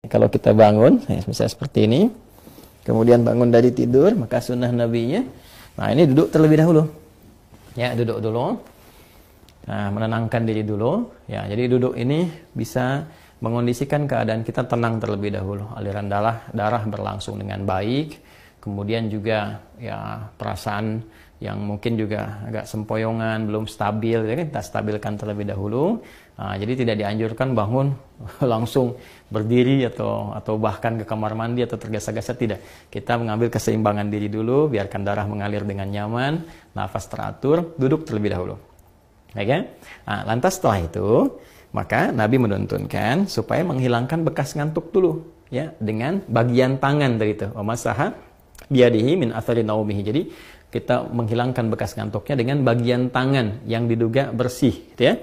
Kalau kita bangun, misalnya seperti ini, kemudian bangun dari tidur, maka sunnah nabinya, nah ini duduk terlebih dahulu. Ya, duduk dulu. Nah, menenangkan diri dulu. Ya, jadi duduk ini bisa mengondisikan keadaan kita tenang terlebih dahulu. Aliran darah berlangsung dengan baik. Kemudian juga ya perasaan yang mungkin juga agak sempoyongan, belum stabil, ya kan? Kita stabilkan terlebih dahulu. Nah, jadi tidak dianjurkan bangun langsung berdiri atau bahkan ke kamar mandi atau tergesa-gesa, tidak. Kita mengambil keseimbangan diri dulu, biarkan darah mengalir dengan nyaman, nafas teratur, duduk terlebih dahulu. Ya kan? Nah, lantas setelah itu, maka Nabi menuntunkan supaya menghilangkan bekas ngantuk dulu, ya, dengan bagian tangan dari itu. Wamasaha biadihi min athari naumihi. Jadi kita menghilangkan bekas ngantuknya dengan bagian tangan yang diduga bersih, gitu ya.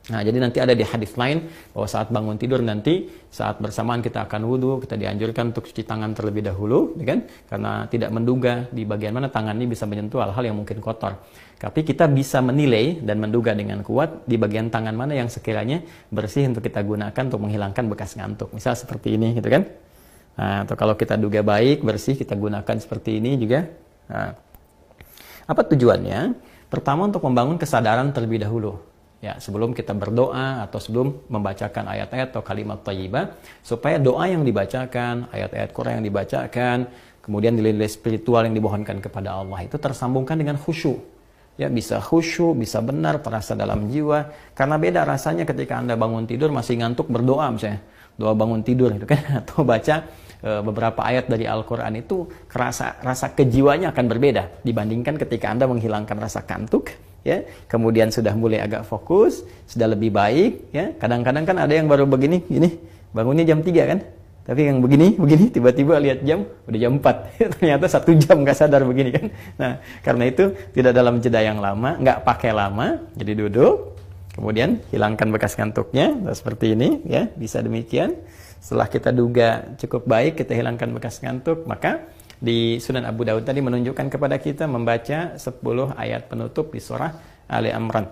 Nah, jadi nanti ada di hadis lain bahwa saat bangun tidur nanti saat bersamaan kita akan wudhu, kita dianjurkan untuk cuci tangan terlebih dahulu, ya kan? Karena tidak menduga di bagian mana tangan ini bisa menyentuh hal-hal yang mungkin kotor. Tapi kita bisa menilai dan menduga dengan kuat di bagian tangan mana yang sekiranya bersih untuk kita gunakan untuk menghilangkan bekas ngantuk. Misal seperti ini, gitu kan? Nah, atau kalau kita duga baik, bersih, kita gunakan seperti ini juga. Nah, apa tujuannya? Pertama, untuk membangun kesadaran terlebih dahulu. Ya, sebelum kita berdoa atau sebelum membacakan ayat-ayat atau kalimat thayyibah, supaya doa yang dibacakan, ayat-ayat Quran yang dibacakan, kemudian nilai-nilai spiritual yang dimohonkan kepada Allah itu tersambungkan dengan khusyuk. Ya, bisa khusyuk, bisa benar, terasa dalam jiwa. Karena beda rasanya ketika Anda bangun tidur masih ngantuk berdoa misalnya. Doa bangun tidur gitu kan, atau baca beberapa ayat dari Al-Quran itu rasa kejiwanya akan berbeda dibandingkan ketika Anda menghilangkan rasa kantuk, ya, kemudian sudah mulai agak fokus, sudah lebih baik, ya. Kadang-kadang kan ada yang baru begini, bangunnya jam 3 kan, tapi yang begini, tiba-tiba lihat jam, udah jam 4, ternyata 1 jam nggak sadar begini kan. Nah, karena itu tidak dalam jeda yang lama, nggak pakai lama, jadi duduk, kemudian hilangkan bekas kantuknya, seperti ini, ya, bisa demikian. Setelah kita duga cukup baik, kita hilangkan bekas ngantuk, maka di Sunan Abu Dawud tadi menunjukkan kepada kita membaca 10 ayat penutup di surah Ali Imran.